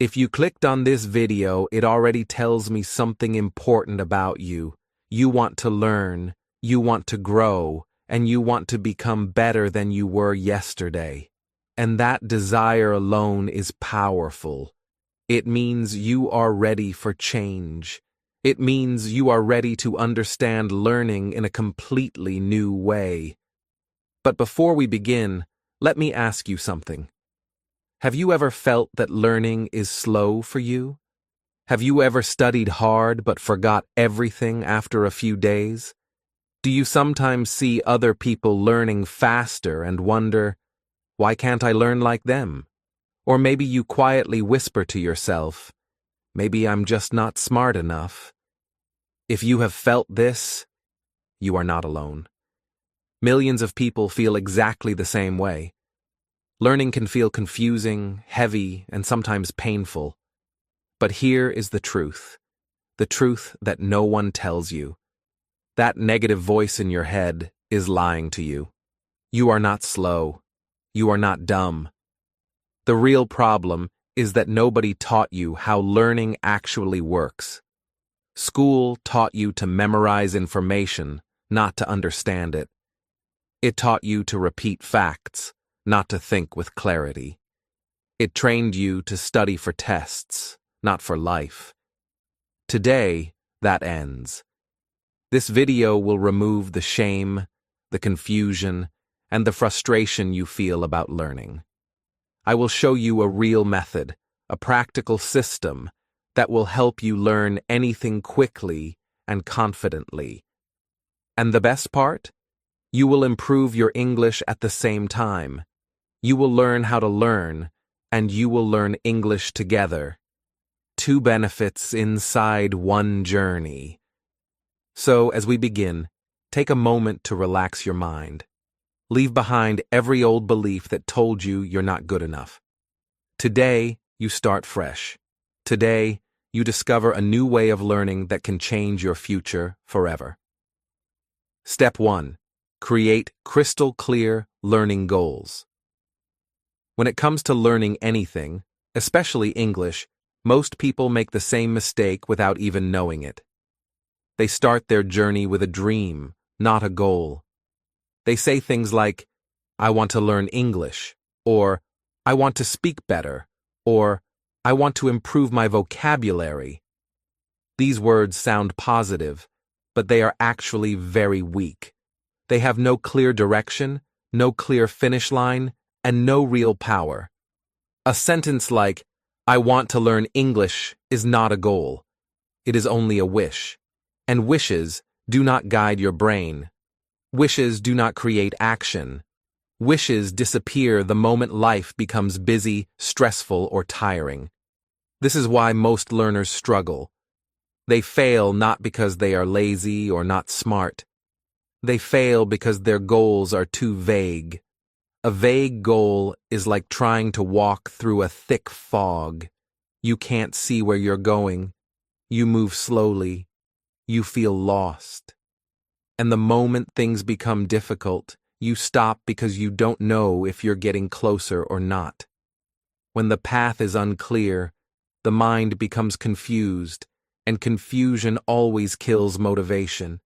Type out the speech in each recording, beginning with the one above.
If you clicked on this video, it already tells me something important about you. You want to learn, you want to grow, and you want to become better than you were yesterday. And that desire alone is powerful. It means you are ready for change. It means you are ready to understand learning in a completely new way. But before we begin, let me ask you something. Have you ever felt that learning is slow for you? Have you ever studied hard but forgot everything after a few days? Do you sometimes see other people learning faster and wonder, why can't I learn like them? Or maybe you quietly whisper to yourself, maybe I'm just not smart enough. If you have felt this, you are not alone. Millions of people feel exactly the same way. Learning can feel confusing, heavy, and sometimes painful. But here is the truth that no one tells you. That negative voice in your head is lying to you. You are not slow. You are not dumb. The real problem is that nobody taught you how learning actually works. School taught you to memorize information, not to understand it. It taught you to repeat facts, not to think with clarity. It trained you to study for tests, not for life. Today, that ends. This video will remove the shame, the confusion, and the frustration you feel about learning. I will show you a real method, a practical system that will help you learn anything quickly and confidently. And the best part? You will improve your English at the same time. You will learn how to learn, and you will learn English together. Two benefits inside one journey. So, as we begin, take a moment to relax your mind. Leave behind every old belief that told you you're not good enough. Today, you start fresh. Today, you discover a new way of learning that can change your future forever. Step 1. Create crystal clear learning goals. When it comes to learning anything, especially English, most people make the same mistake without even knowing it. They start their journey with a dream, not a goal. They say things like, I want to learn English, or I want to speak better, or I want to improve my vocabulary. These words sound positive, but they are actually very weak. They have no clear direction, no clear finish line, and no real power. A sentence like, I want to learn English is not a goal. It is only a wish. And wishes do not guide your brain. Wishes do not create action. Wishes disappear the moment life becomes busy, stressful, or tiring. This is why most learners struggle. They fail not because they are lazy or not smart. They fail because their goals are too vague. A vague goal is like trying to walk through a thick fog. You can't see where you're going. You move slowly. You feel lost. And the moment things become difficult, you stop because you don't know if you're getting closer or not. When the path is unclear, the mind becomes confused, and confusion always kills motivation.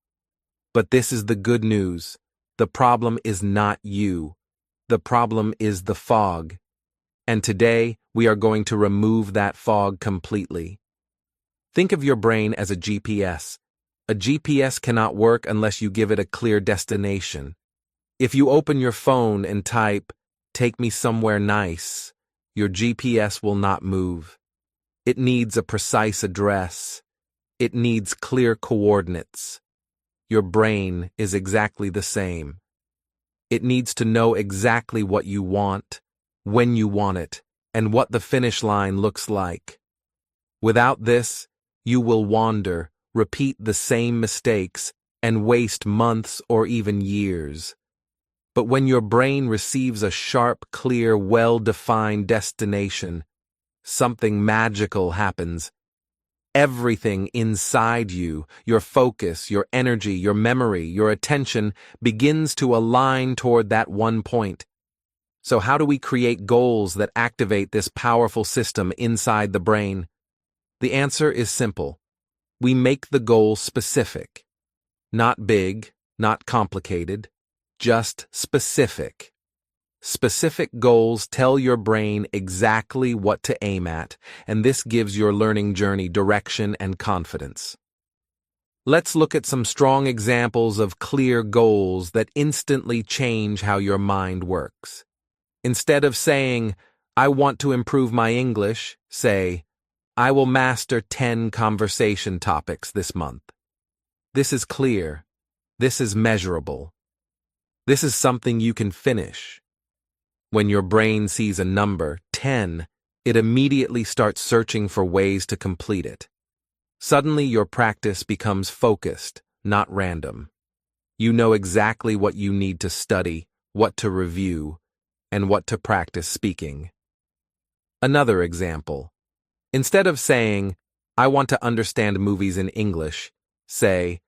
But this is the good news. The problem is not you. The problem is the fog. And today, we are going to remove that fog completely. Think of your brain as a GPS. A GPS cannot work unless you give it a clear destination. If you open your phone and type, "Take me somewhere nice," your GPS will not move. It needs a precise address. It needs clear coordinates. Your brain is exactly the same. It needs to know exactly what you want, when you want it, and what the finish line looks like. Without this, you will wander, repeat the same mistakes, and waste months or even years. But when your brain receives a sharp, clear, well-defined destination, something magical happens. Everything inside you, your focus, your energy, your memory, your attention, begins to align toward that one point. So how do we create goals that activate this powerful system inside the brain? The answer is simple. We make the goal specific. Not big, not complicated, just specific. Specific goals tell your brain exactly what to aim at, and this gives your learning journey direction and confidence. Let's look at some strong examples of clear goals that instantly change how your mind works. Instead of saying, "I want to improve my English," say, "I will master 10 conversation topics this month." This is clear. This is measurable. This is something you can finish. When your brain sees a number, 10, it immediately starts searching for ways to complete it. Suddenly your practice becomes focused, not random. You know exactly what you need to study, what to review, and what to practice speaking. Another example. Instead of saying, "I want to understand movies in English," say,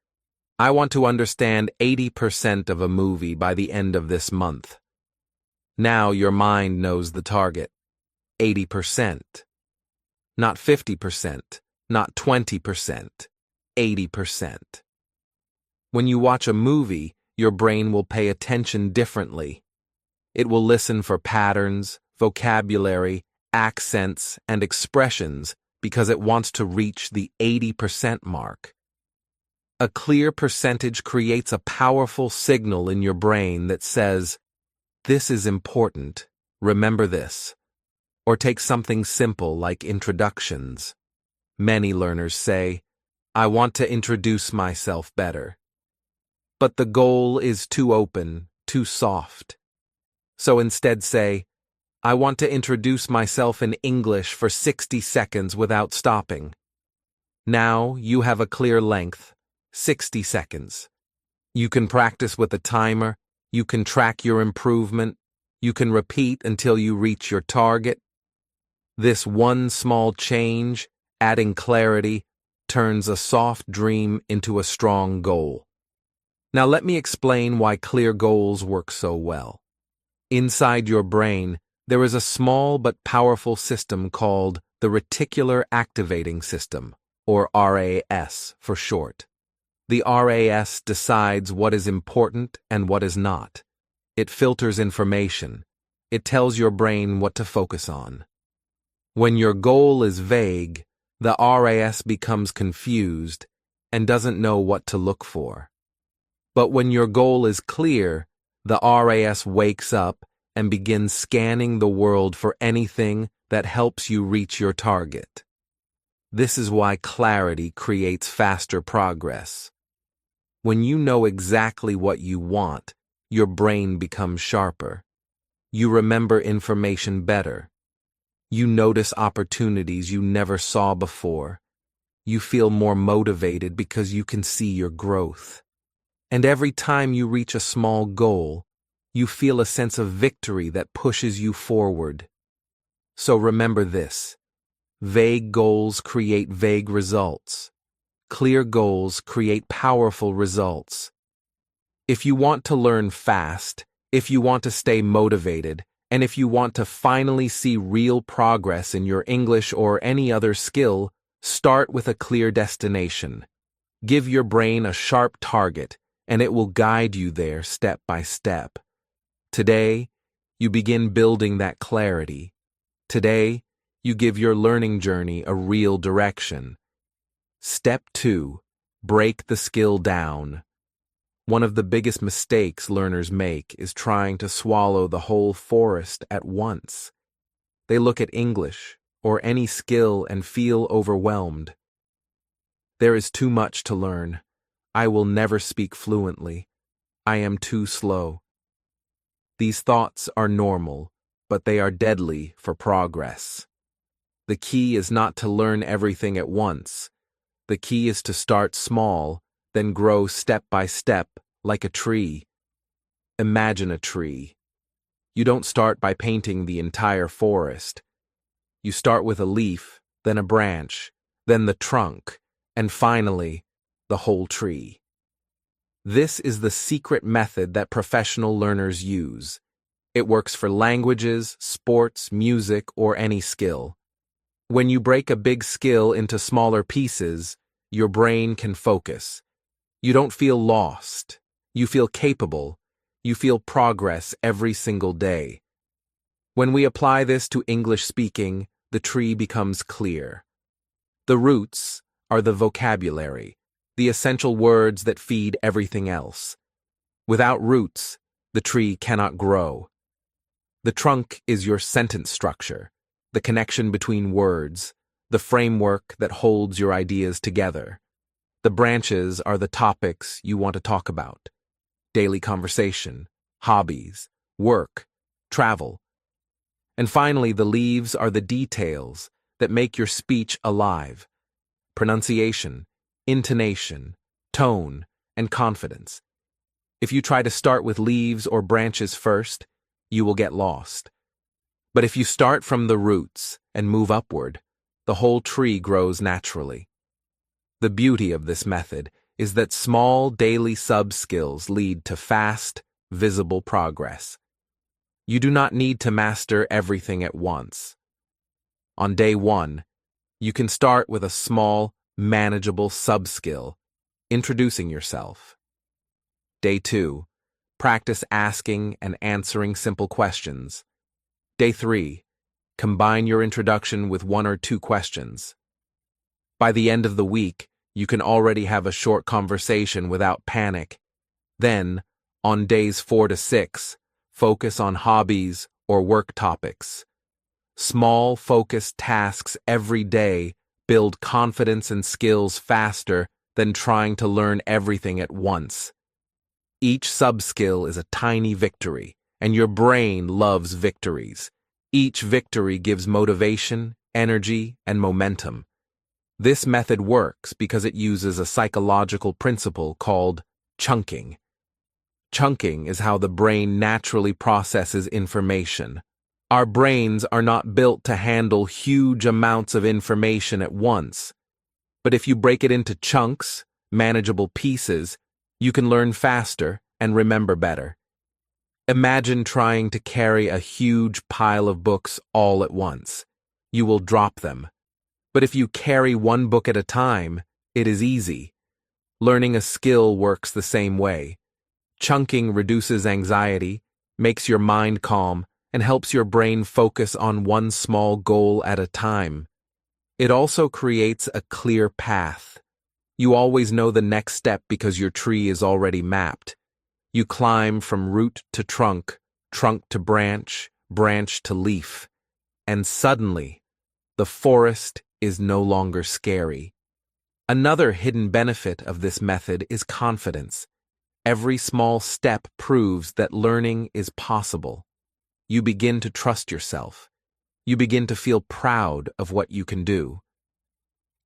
"I want to understand 80% of a movie by the end of this month." Now your mind knows the target. 80%. Not 50%, not 20%, 80%. When you watch a movie, your brain will pay attention differently. It will listen for patterns, vocabulary, accents, and expressions because it wants to reach the 80% mark. A clear percentage creates a powerful signal in your brain that says, "This is important, remember this." Or take something simple like introductions. Many learners say, "I want to introduce myself better." But the goal is too open, too soft. So instead say, "I want to introduce myself in English for 60 seconds without stopping." Now you have a clear length, 60 seconds. You can practice with a timer, you can track your improvement, you can repeat until you reach your target. This one small change, adding clarity, turns a soft dream into a strong goal. Now let me explain why clear goals work so well. Inside your brain, there is a small but powerful system called the reticular activating system, or RAS for short. The RAS decides what is important and what is not. It filters information. It tells your brain what to focus on. When your goal is vague, the RAS becomes confused and doesn't know what to look for. But when your goal is clear, the RAS wakes up and begins scanning the world for anything that helps you reach your target. This is why clarity creates faster progress. When you know exactly what you want, your brain becomes sharper. You remember information better. You notice opportunities you never saw before. You feel more motivated because you can see your growth. And every time you reach a small goal, you feel a sense of victory that pushes you forward. So remember this: vague goals create vague results. Clear goals create powerful results. If you want to learn fast, if you want to stay motivated, and if you want to finally see real progress in your English or any other skill, start with a clear destination. Give your brain a sharp target, and it will guide you there step by step. Today, you begin building that clarity. Today, you give your learning journey a real direction. Step 2. Break the skill down. One of the biggest mistakes learners make is trying to swallow the whole forest at once. They look at English or any skill and feel overwhelmed. There is too much to learn. I will never speak fluently. I am too slow. These thoughts are normal, but they are deadly for progress. The key is not to learn everything at once. The key is to start small, then grow step by step, like a tree. Imagine a tree. You don't start by painting the entire forest. You start with a leaf, then a branch, then the trunk, and finally, the whole tree. This is the secret method that professional learners use. It works for languages, sports, music, or any skill. When you break a big skill into smaller pieces, your brain can focus. You don't feel lost. You feel capable. You feel progress every single day. When we apply this to English speaking, the tree becomes clear. The roots are the vocabulary, the essential words that feed everything else. Without roots, the tree cannot grow. The trunk is your sentence structure, the connection between words, the framework that holds your ideas together. The branches are the topics you want to talk about: daily conversation, hobbies, work, travel. And finally, the leaves are the details that make your speech alive: pronunciation, intonation, tone, and confidence. If you try to start with leaves or branches first, you will get lost. But if you start from the roots and move upward, the whole tree grows naturally. The beauty of this method is that small daily sub-skills lead to fast, visible progress. You do not need to master everything at once. On day 1, you can start with a small, manageable sub-skill, introducing yourself. Day 2, practice asking and answering simple questions. Day 3, combine your introduction with 1 or 2 questions. By the end of the week, you can already have a short conversation without panic. Then, on days 4 to 6, focus on hobbies or work topics. Small, focused tasks every day build confidence and skills faster than trying to learn everything at once. Each sub-skill is a tiny victory, and your brain loves victories. Each victory gives motivation, energy, and momentum. This method works because it uses a psychological principle called chunking. Chunking is how the brain naturally processes information. Our brains are not built to handle huge amounts of information at once. But if you break it into chunks, manageable pieces, you can learn faster and remember better. Imagine trying to carry a huge pile of books all at once. You will drop them. But if you carry one book at a time, it is easy. Learning a skill works the same way. Chunking reduces anxiety, makes your mind calm, and helps your brain focus on one small goal at a time. It also creates a clear path. You always know the next step because your tree is already mapped. You climb from root to trunk, trunk to branch, branch to leaf, and suddenly, the forest is no longer scary. Another hidden benefit of this method is confidence. Every small step proves that learning is possible. You begin to trust yourself. You begin to feel proud of what you can do.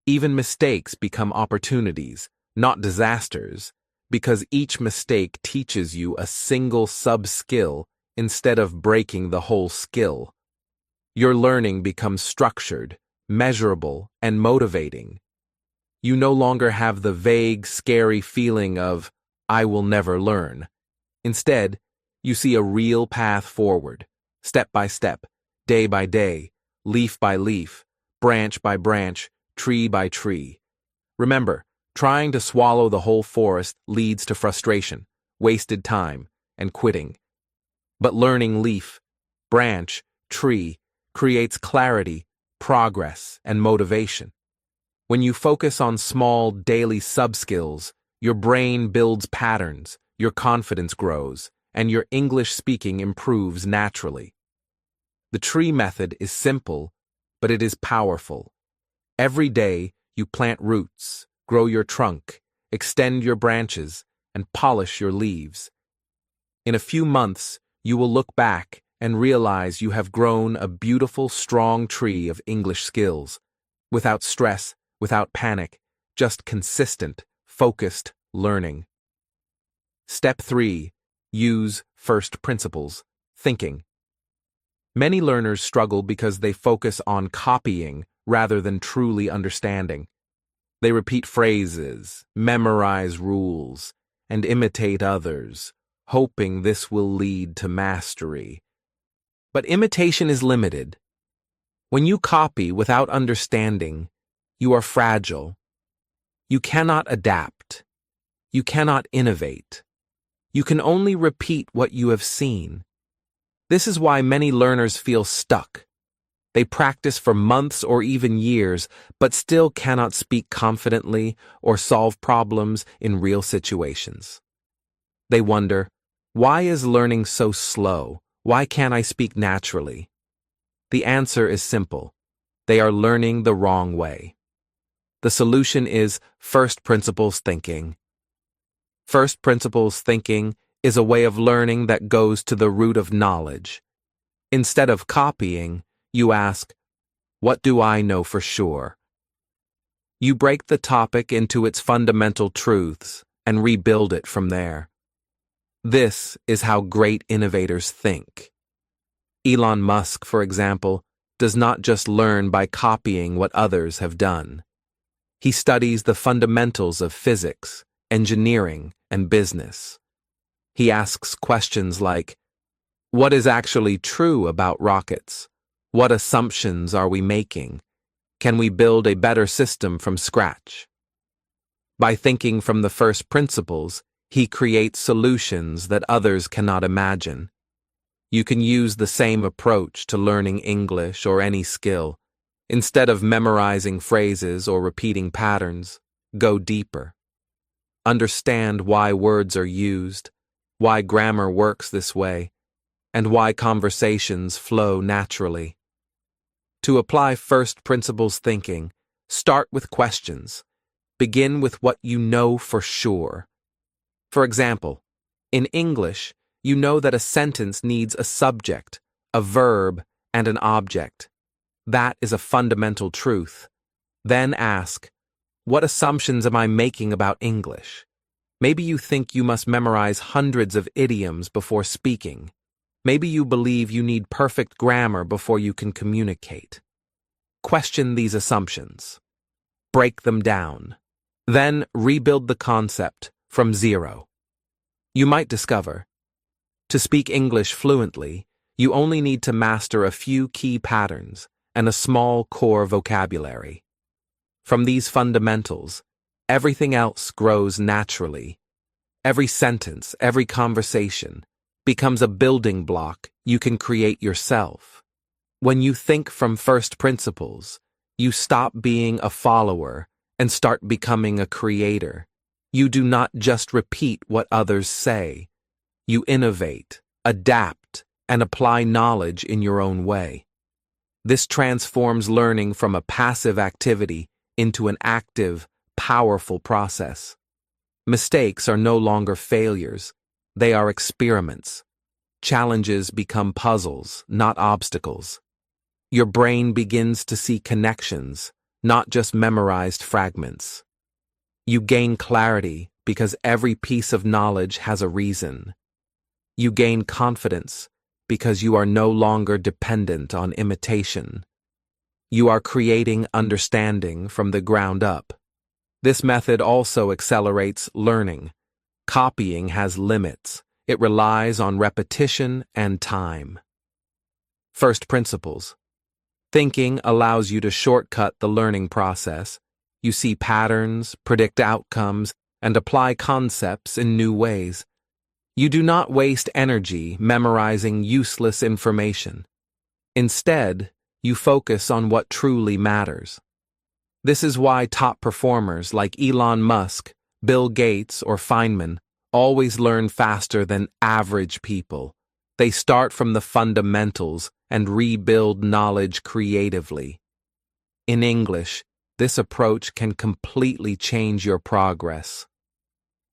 Even mistakes become opportunities, not disasters, because each mistake teaches you a single sub-skill instead of breaking the whole skill. Your learning becomes structured, measurable, and motivating. You no longer have the vague, scary feeling of, "I will never learn." Instead, you see a real path forward, step by step, day by day, leaf by leaf, branch by branch, tree by tree. Remember, trying to swallow the whole forest leads to frustration, wasted time, and quitting. But learning leaf, branch, tree creates clarity, progress, and motivation. When you focus on small daily sub-skills, your brain builds patterns, your confidence grows, and your English speaking improves naturally. The tree method is simple, but it is powerful. Every day, you plant roots, grow your trunk, extend your branches, and polish your leaves. In a few months, you will look back and realize you have grown a beautiful, strong tree of English skills, without stress, without panic, just consistent, focused learning. Step 3. Use first principles, thinking. Many learners struggle because they focus on copying rather than truly understanding. They repeat phrases, memorize rules, and imitate others, hoping this will lead to mastery. But imitation is limited. When you copy without understanding, you are fragile. You cannot adapt. You cannot innovate. You can only repeat what you have seen. This is why many learners feel stuck. They practice for months or even years, but still cannot speak confidently or solve problems in real situations. They wonder, why is learning so slow? Why can't I speak naturally? The answer is simple. They are learning the wrong way. The solution is first principles thinking. First principles thinking is a way of learning that goes to the root of knowledge. Instead of copying, you ask, what do I know for sure? You break the topic into its fundamental truths and rebuild it from there. This is how great innovators think. Elon Musk, for example, does not just learn by copying what others have done. He studies the fundamentals of physics, engineering, and business. He asks questions like, what is actually true about rockets? What assumptions are we making? Can we build a better system from scratch? By thinking from the first principles, he creates solutions that others cannot imagine. You can use the same approach to learning English or any skill. Instead of memorizing phrases or repeating patterns, go deeper. Understand why words are used, why grammar works this way, and why conversations flow naturally. To apply first principles thinking, start with questions. Begin with what you know for sure. For example, in English, you know that a sentence needs a subject, a verb, and an object. That is a fundamental truth. Then ask, what assumptions am I making about English? Maybe you think you must memorize hundreds of idioms before speaking. Maybe you believe you need perfect grammar before you can communicate. Question these assumptions. Break them down. Then rebuild the concept from zero. You might discover, to speak English fluently, you only need to master a few key patterns and a small core vocabulary. From these fundamentals, everything else grows naturally. Every sentence, every conversation, becomes a building block you can create yourself. When you think from first principles, you stop being a follower and start becoming a creator. You do not just repeat what others say. You innovate, adapt, and apply knowledge in your own way. This transforms learning from a passive activity into an active, powerful process. Mistakes are no longer failures. They are experiments. Challenges become puzzles, not obstacles. Your brain begins to see connections, not just memorized fragments. You gain clarity because every piece of knowledge has a reason. You gain confidence because you are no longer dependent on imitation. You are creating understanding from the ground up. This method also accelerates learning. Copying has limits. It relies on repetition and time. First principles. Thinking allows you to shortcut the learning process. You see patterns, predict outcomes, and apply concepts in new ways. You do not waste energy memorizing useless information. Instead, you focus on what truly matters. This is why top performers like Elon Musk, Bill Gates, or Feynman always learn faster than average people. They start from the fundamentals and rebuild knowledge creatively. In English, this approach can completely change your progress.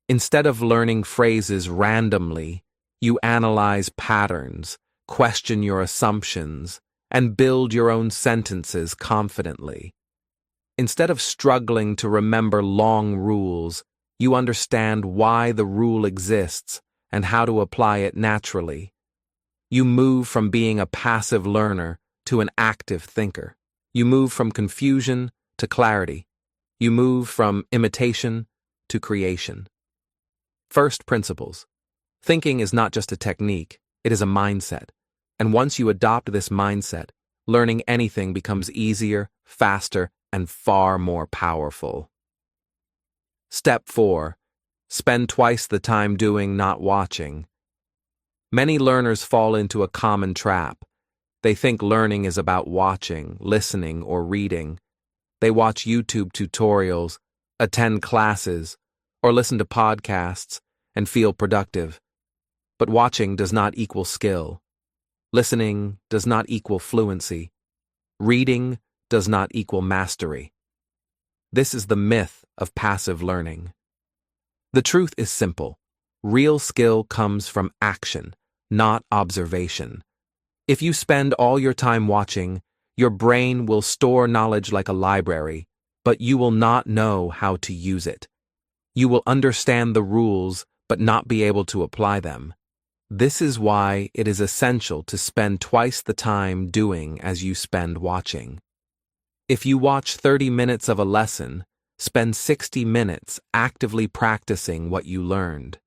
Instead of learning phrases randomly, you analyze patterns, question your assumptions, and build your own sentences confidently. Instead of struggling to remember long rules, you understand why the rule exists and how to apply it naturally. You move from being a passive learner to an active thinker. You move from confusion to clarity. You move from imitation to creation. First principles. Thinking is not just a technique, it is a mindset. And once you adopt this mindset, learning anything becomes easier, faster, and far more powerful. Step 4. Spend twice the time doing, not watching. Many learners fall into a common trap. They think learning is about watching, listening, or reading. They watch YouTube tutorials, attend classes, or listen to podcasts and feel productive. But watching does not equal skill. Listening does not equal fluency. Reading does not equal mastery. This is the myth of passive learning. The truth is simple. Real skill comes from action, not observation. If you spend all your time watching, your brain will store knowledge like a library, but you will not know how to use it. You will understand the rules, but not be able to apply them. This is why it is essential to spend twice the time doing as you spend watching. If you watch 30 minutes of a lesson, spend 60 minutes actively practicing what you learned.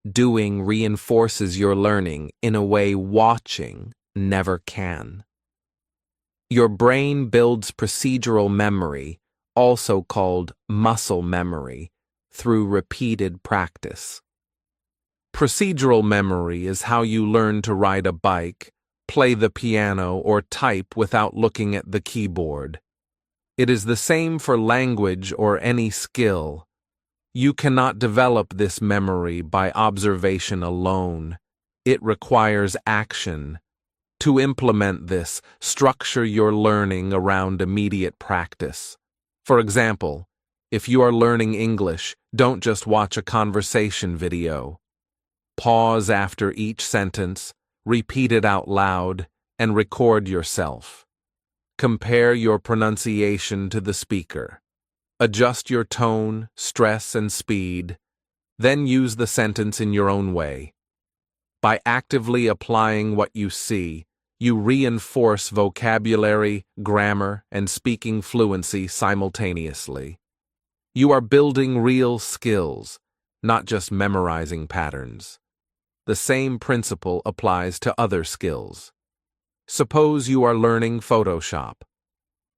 Doing reinforces your learning in a way watching never can. Your brain builds procedural memory, also called muscle memory, through repeated practice. Procedural memory is how you learn to ride a bike, play the piano, or type without looking at the keyboard. It is the same for language or any skill. You cannot develop this memory by observation alone. It requires action. To implement this, structure your learning around immediate practice. For example, if you are learning English, don't just watch a conversation video. Pause after each sentence, repeat it out loud, and record yourself. Compare your pronunciation to the speaker. Adjust your tone, stress, and speed. Then use the sentence in your own way. By actively applying what you see, you reinforce vocabulary, grammar, and speaking fluency simultaneously. You are building real skills, not just memorizing patterns. The same principle applies to other skills. Suppose you are learning Photoshop.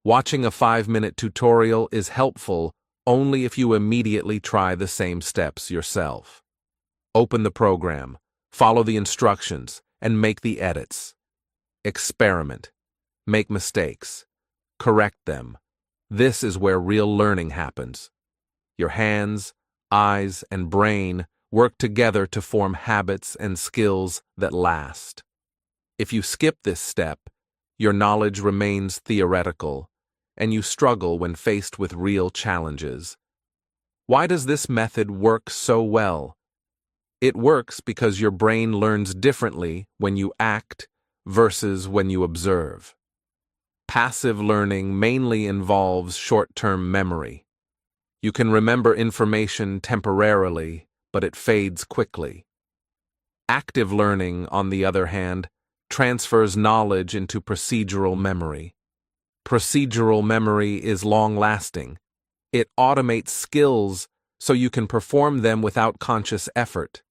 Watching a 5-minute tutorial is helpful only if you immediately try the same steps yourself. Open the program, follow the instructions, and make the edits. Experiment. Make mistakes. Correct them. This is where real learning happens. Your hands, eyes, and brain work together to form habits and skills that last. If you skip this step, your knowledge remains theoretical, and you struggle when faced with real challenges. Why does this method work so well? It works because your brain learns differently when you act versus when you observe. Passive learning mainly involves short-term memory. You can remember information temporarily, but it fades quickly. Active learning, on the other hand, transfers knowledge into procedural memory. Procedural memory is long-lasting. It automates skills so you can perform them without conscious effort.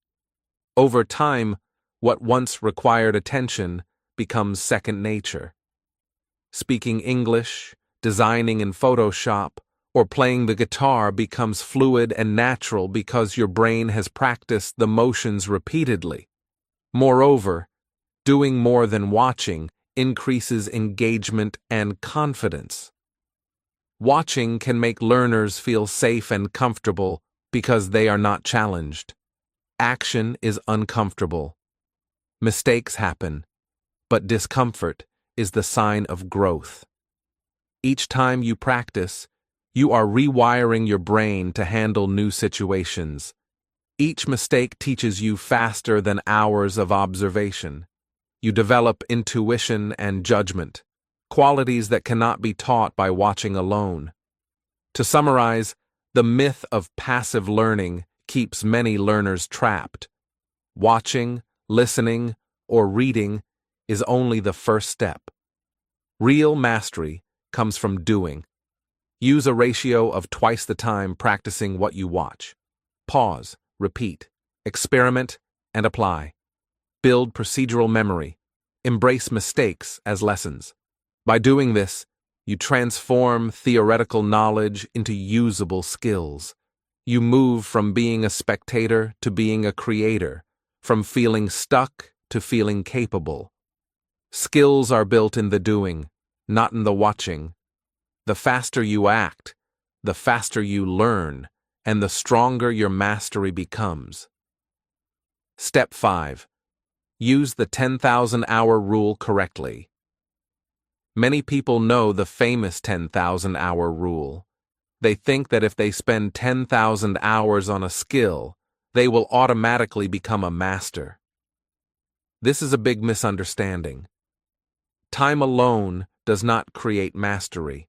Over time, what once required attention becomes second nature. Speaking English, designing in Photoshop, or playing the guitar becomes fluid and natural because your brain has practiced the motions repeatedly. Moreover, doing more than watching increases engagement and confidence. Watching can make learners feel safe and comfortable because they are not challenged. Action is uncomfortable. Mistakes happen, but discomfort is the sign of growth. Each time you practice, you are rewiring your brain to handle new situations. Each mistake teaches you faster than hours of observation. You develop intuition and judgment, qualities that cannot be taught by watching alone. To summarize, the myth of passive learning keeps many learners trapped. Watching, listening, or reading is only the first step. Real mastery comes from doing. Use a ratio of twice the time practicing what you watch. Pause, repeat, experiment, and apply. Build procedural memory. Embrace mistakes as lessons. By doing this, you transform theoretical knowledge into usable skills. You move from being a spectator to being a creator, from feeling stuck to feeling capable. Skills are built in the doing, not in the watching. The faster you act, the faster you learn, and the stronger your mastery becomes. Step 5. Use the 10,000-hour rule correctly. Many people know the famous 10,000-hour rule. They think that if they spend 10,000 hours on a skill, they will automatically become a master. This is a big misunderstanding. Time alone does not create mastery.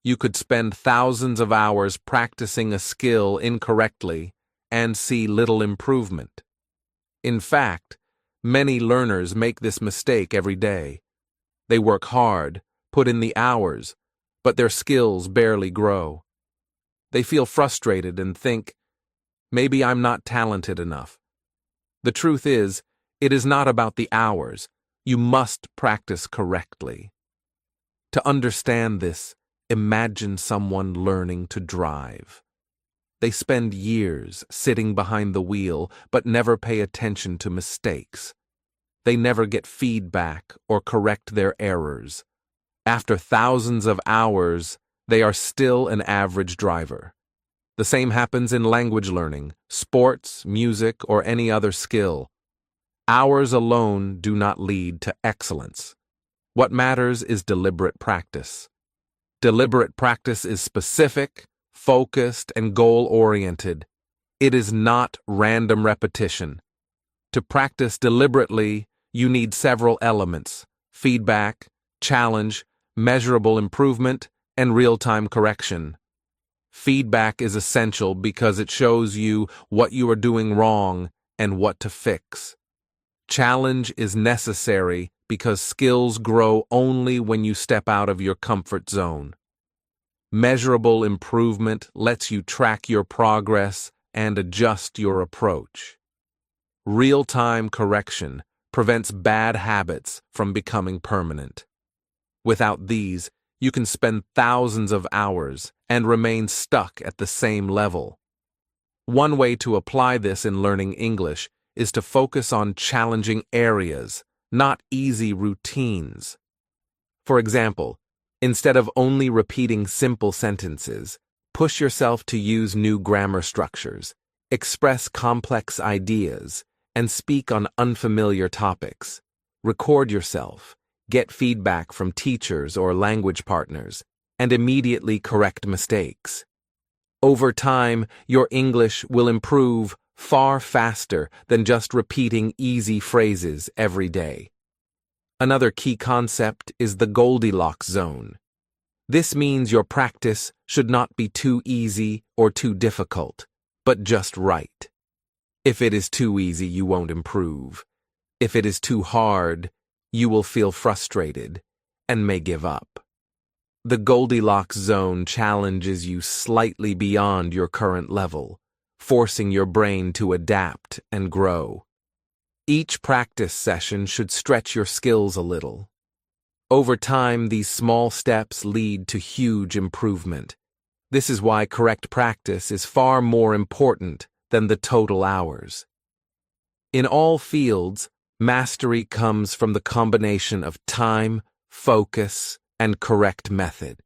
You could spend thousands of hours practicing a skill incorrectly and see little improvement. In fact, many learners make this mistake every day. They work hard, put in the hours, but their skills barely grow. They feel frustrated and think, maybe I'm not talented enough. The truth is, it is not about the hours. You must practice correctly. To understand this, imagine someone learning to drive. They spend years sitting behind the wheel but never pay attention to mistakes. They never get feedback or correct their errors. After thousands of hours, they are still an average driver. The same happens in language learning, sports, music, or any other skill. Hours alone do not lead to excellence. What matters is deliberate practice. Deliberate practice is specific, focused, and goal-oriented. It is not random repetition. To practice deliberately, you need several elements: feedback, challenge, measurable improvement, and real-time correction. Feedback is essential because it shows you what you are doing wrong and what to fix. Challenge is necessary because skills grow only when you step out of your comfort zone. Measurable improvement lets you track your progress and adjust your approach. Real-time correction prevents bad habits from becoming permanent. Without these, you can spend thousands of hours and remain stuck at the same level. One way to apply this in learning English is to focus on challenging areas, not easy routines. For example, instead of only repeating simple sentences, push yourself to use new grammar structures, express complex ideas, and speak on unfamiliar topics. Record yourself, get feedback from teachers or language partners, and immediately correct mistakes. Over time, your English will improve far faster than just repeating easy phrases every day. Another key concept is the Goldilocks zone. This means your practice should not be too easy or too difficult, but just right. If it is too easy, you won't improve. If it is too hard, you will feel frustrated and may give up. The Goldilocks zone challenges you slightly beyond your current level, forcing your brain to adapt and grow. Each practice session should stretch your skills a little. Over time, these small steps lead to huge improvement. This is why correct practice is far more important than the total hours. In all fields, mastery comes from the combination of time, focus, and correct method.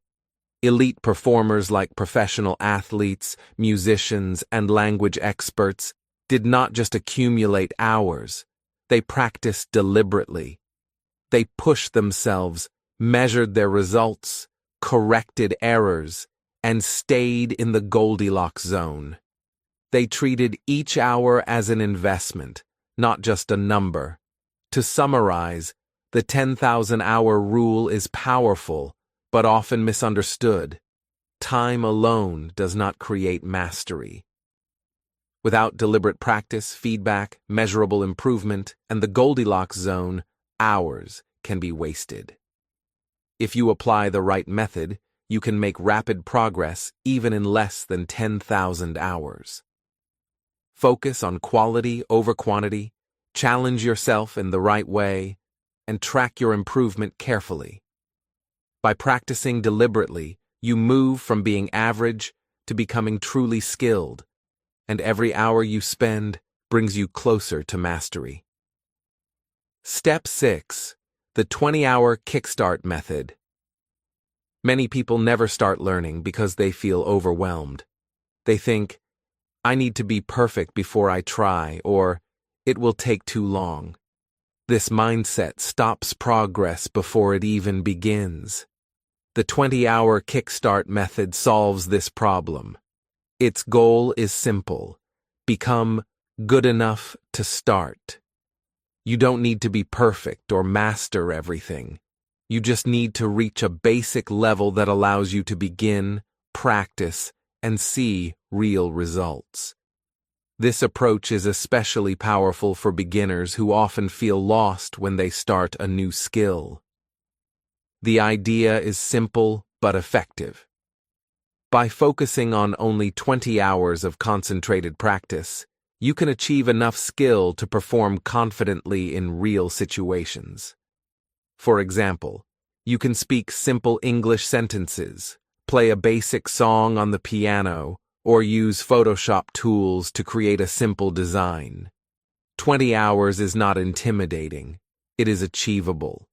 Elite performers like professional athletes, musicians, and language experts did not just accumulate hours. They practiced deliberately. They pushed themselves, measured their results, corrected errors, and stayed in the Goldilocks zone. They treated each hour as an investment, not just a number. To summarize, the 10,000-hour rule is powerful, but often misunderstood. Time alone does not create mastery. Without deliberate practice, feedback, measurable improvement, and the Goldilocks zone, hours can be wasted. If you apply the right method, you can make rapid progress even in less than 10,000 hours. Focus on quality over quantity, challenge yourself in the right way, and track your improvement carefully. By practicing deliberately, you move from being average to becoming truly skilled, and every hour you spend brings you closer to mastery. Step 6. The 20-hour kickstart method. Many people never start learning because they feel overwhelmed. They think, I need to be perfect before I try, or it will take too long. This mindset stops progress before it even begins. The 20-hour kickstart method solves this problem. Its goal is simple: become good enough to start. You don't need to be perfect or master everything. You just need to reach a basic level that allows you to begin, practice, and see real results. This approach is especially powerful for beginners who often feel lost when they start a new skill. The idea is simple but effective. By focusing on only 20 hours of concentrated practice, you can achieve enough skill to perform confidently in real situations. For example, you can speak simple English sentences, play a basic song on the piano, or use Photoshop tools to create a simple design. 20 hours is not intimidating. It is achievable.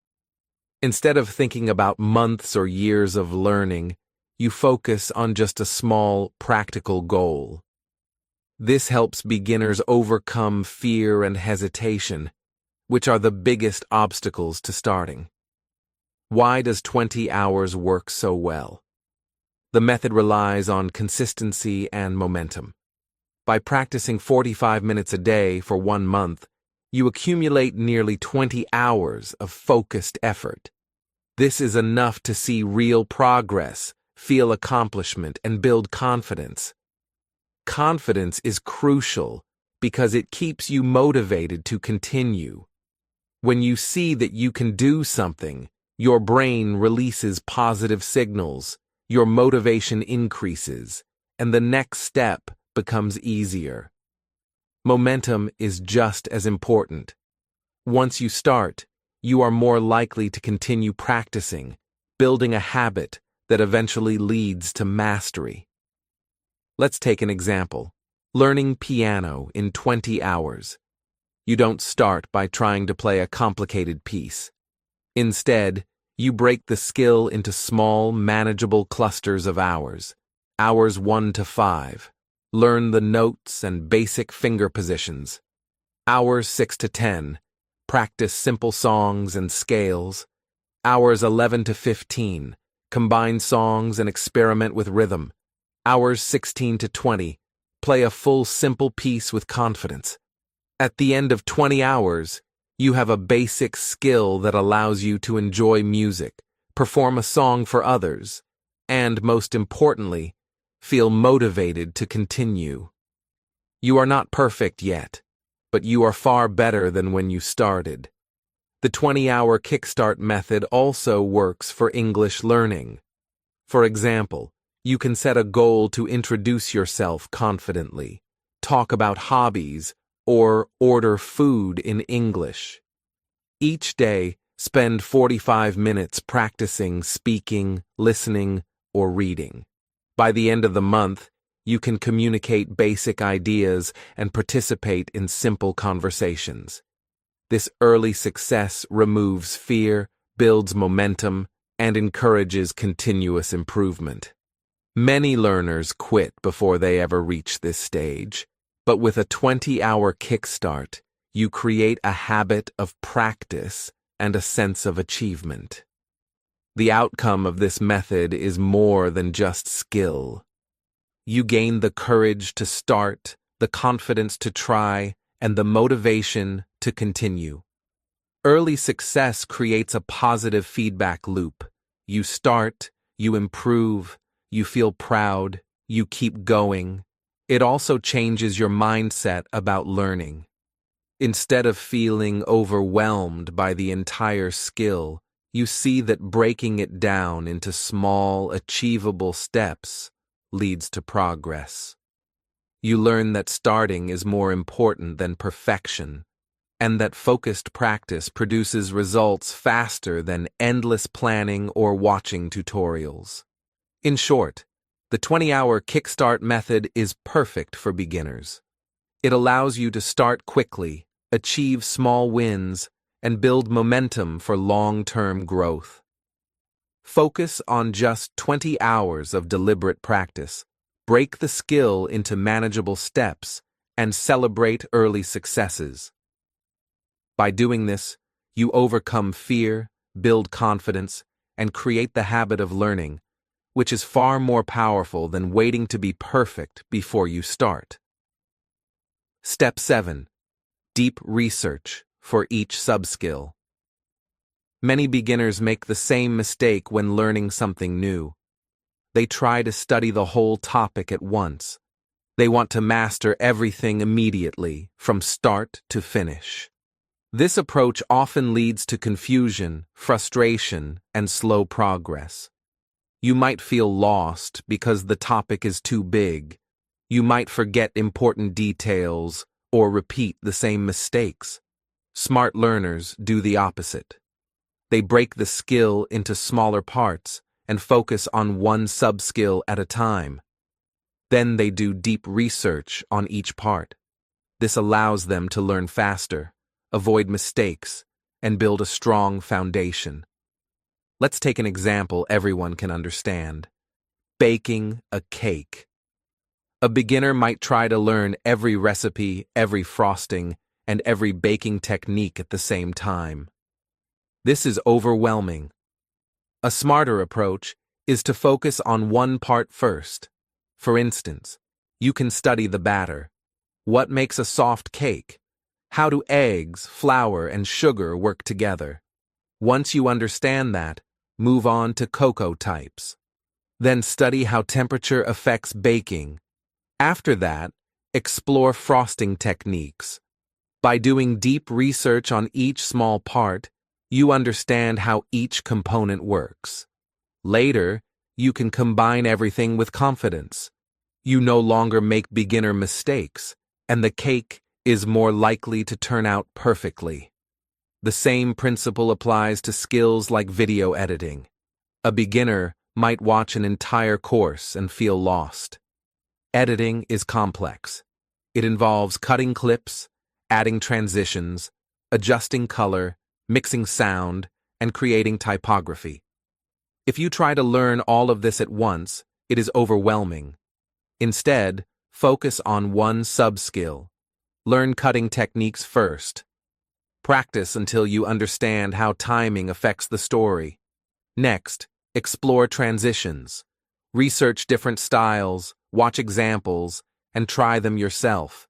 Instead of thinking about months or years of learning, you focus on just a small, practical goal. This helps beginners overcome fear and hesitation, which are the biggest obstacles to starting. Why does 20 hours work so well? The method relies on consistency and momentum. By practicing 45 minutes a day for 1 month, you accumulate nearly 20 hours of focused effort. This is enough to see real progress, feel accomplishment, and build confidence. Confidence is crucial because it keeps you motivated to continue. When you see that you can do something, your brain releases positive signals, your motivation increases, and the next step becomes easier. Momentum is just as important. Once you start, you are more likely to continue practicing, building a habit that eventually leads to mastery. Let's take an example: learning piano in 20 hours. You don't start by trying to play a complicated piece. Instead, you break the skill into small, manageable clusters of hours. Hours 1 to 5. Learn the notes and basic finger positions. Hours 6 to 10. Practice simple songs and scales. Hours 11 to 15. Combine songs and experiment with rhythm. Hours 16 to 20. Play a full simple piece with confidence. At the end of 20 hours, you have a basic skill that allows you to enjoy music, perform a song for others, and, most importantly, feel motivated to continue. You are not perfect yet, but you are far better than when you started. The 20-hour kickstart method also works for English learning. For example, you can set a goal to introduce yourself confidently, talk about hobbies, or order food in English. Each day, spend 45 minutes practicing speaking, listening, or reading. By the end of the month, you can communicate basic ideas and participate in simple conversations. This early success removes fear, builds momentum, and encourages continuous improvement. Many learners quit before they ever reach this stage, but with a 20-hour kickstart, you create a habit of practice and a sense of achievement. The outcome of this method is more than just skill. You gain the courage to start, the confidence to try, and the motivation to continue. Early success creates a positive feedback loop. You start, you improve, you feel proud, you keep going. It also changes your mindset about learning. Instead of feeling overwhelmed by the entire skill, you see that breaking it down into small, achievable steps leads to progress. You learn that starting is more important than perfection, and that focused practice produces results faster than endless planning or watching tutorials. In short, the 20-hour Kickstart method is perfect for beginners. It allows you to start quickly, achieve small wins, and build momentum for long-term growth. Focus on just 20 hours of deliberate practice, break the skill into manageable steps, and celebrate early successes. By doing this, you overcome fear, build confidence, and create the habit of learning, which is far more powerful than waiting to be perfect before you start. Step 7. Deep research for each subskill. Many beginners make the same mistake when learning something new. They try to study the whole topic at once. They want to master everything immediately, from start to finish. This approach often leads to confusion, frustration, and slow progress. You might feel lost because the topic is too big. You might forget important details or repeat the same mistakes. Smart learners do the opposite. They break the skill into smaller parts and focus on one subskill at a time. Then they do deep research on each part. This allows them to learn faster, avoid mistakes, and build a strong foundation. Let's take an example everyone can understand. Baking a cake. A beginner might try to learn every recipe, every frosting, and every baking technique at the same time. This is overwhelming. A smarter approach is to focus on one part first. For instance, you can study the batter. What makes a soft cake? How do eggs, flour, and sugar work together? Once you understand that, move on to cocoa types. Then study how temperature affects baking. After that, explore frosting techniques. By doing deep research on each small part, you understand how each component works. Later, you can combine everything with confidence. You no longer make beginner mistakes, and the cake is more likely to turn out perfectly. The same principle applies to skills like video editing. A beginner might watch an entire course and feel lost. Editing is complex. It involves cutting clips, adding transitions, adjusting color, mixing sound, and creating typography. If you try to learn all of this at once, it is overwhelming. Instead, focus on one subskill. Learn cutting techniques first. Practice until you understand how timing affects the story. Next, explore transitions. Research different styles, watch examples, and try them yourself.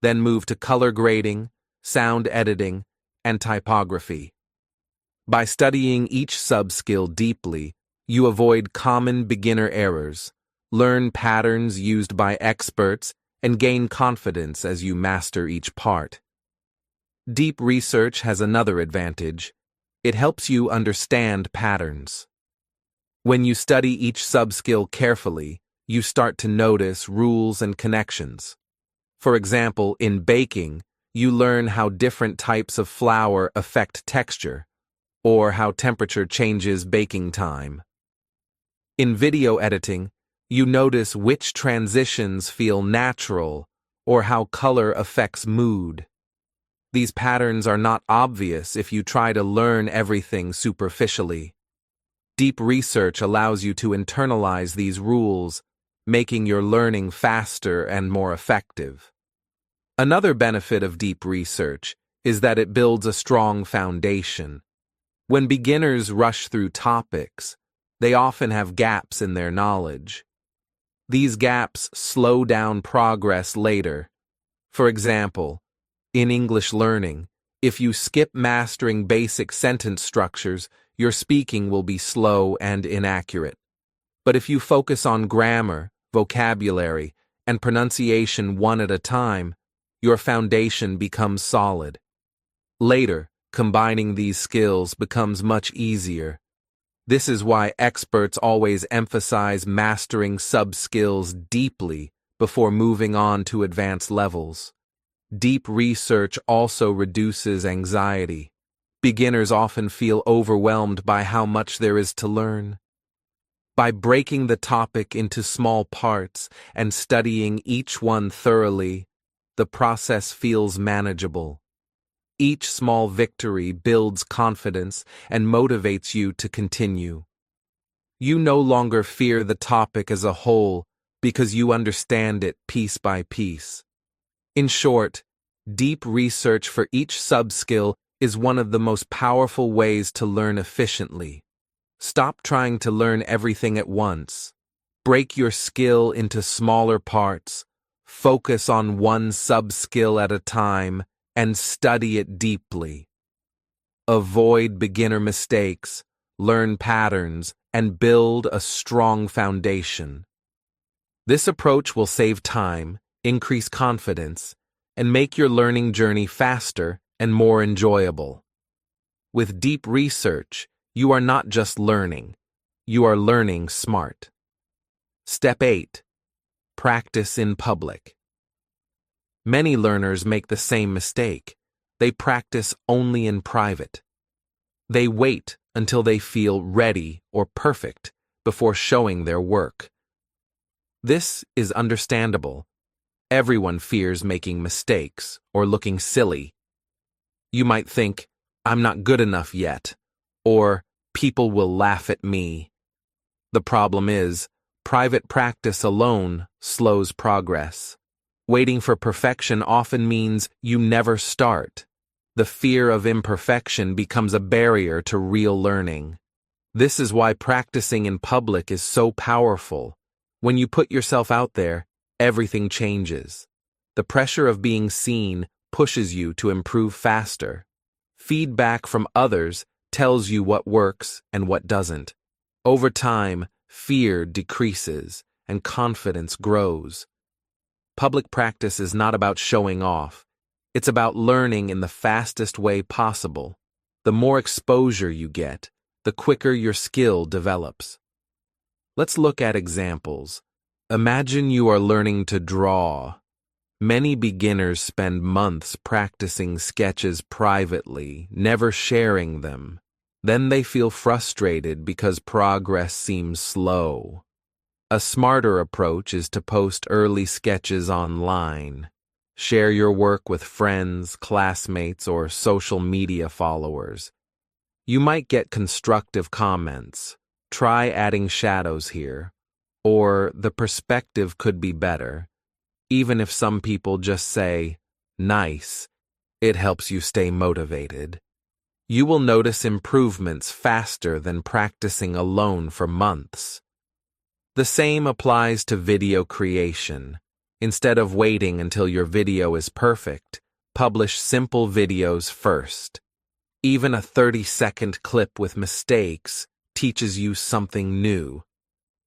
Then move to color grading, sound editing, and typography. By studying each subskill deeply, you avoid common beginner errors, learn patterns used by experts, and gain confidence as you master each part. Deep research has another advantage. It helps you understand patterns. When you study each subskill carefully, you start to notice rules and connections. For example, in baking, you learn how different types of flour affect texture, or how temperature changes baking time. In video editing, you notice which transitions feel natural, or how color affects mood. These patterns are not obvious if you try to learn everything superficially. Deep research allows you to internalize these rules, making your learning faster and more effective. Another benefit of deep research is that it builds a strong foundation. When beginners rush through topics, they often have gaps in their knowledge. These gaps slow down progress later. For example, in English learning, if you skip mastering basic sentence structures, your speaking will be slow and inaccurate. But if you focus on grammar, vocabulary, and pronunciation one at a time, your foundation becomes solid. Later, combining these skills becomes much easier. This is why experts always emphasize mastering sub-skills deeply before moving on to advanced levels. Deep research also reduces anxiety. Beginners often feel overwhelmed by how much there is to learn. By breaking the topic into small parts and studying each one thoroughly, the process feels manageable. Each small victory builds confidence and motivates you to continue. You no longer fear the topic as a whole because you understand it piece by piece. In short, deep research for each subskill is one of the most powerful ways to learn efficiently. Stop trying to learn everything at once. Break your skill into smaller parts, focus on one subskill at a time, and study it deeply. Avoid beginner mistakes, learn patterns, and build a strong foundation. This approach will save time, increase confidence, and make your learning journey faster and more enjoyable. With deep research, you are not just learning, you are learning smart. Step 8. Practice in public. Many learners make the same mistake. They practice only in private. They wait until they feel ready or perfect before showing their work. This is understandable. Everyone fears making mistakes or looking silly. You might think, I'm not good enough yet, or people will laugh at me. The problem is, private practice alone slows progress. Waiting for perfection often means you never start. The fear of imperfection becomes a barrier to real learning. This is why practicing in public is so powerful. When you put yourself out there, everything changes. The pressure of being seen pushes you to improve faster. Feedback from others tells you what works and what doesn't. Over time, fear decreases and confidence grows. Public practice is not about showing off. It's about learning in the fastest way possible. The more exposure you get, the quicker your skill develops. Let's look at examples. Imagine you are learning to draw. Many beginners spend months practicing sketches privately, never sharing them. Then they feel frustrated because progress seems slow. A smarter approach is to post early sketches online. Share your work with friends, classmates, or social media followers. You might get constructive comments. Try adding shadows here. Or the perspective could be better. Even if some people just say, nice, it helps you stay motivated. You will notice improvements faster than practicing alone for months. The same applies to video creation. Instead of waiting until your video is perfect, publish simple videos first. Even a 30-second clip with mistakes teaches you something new.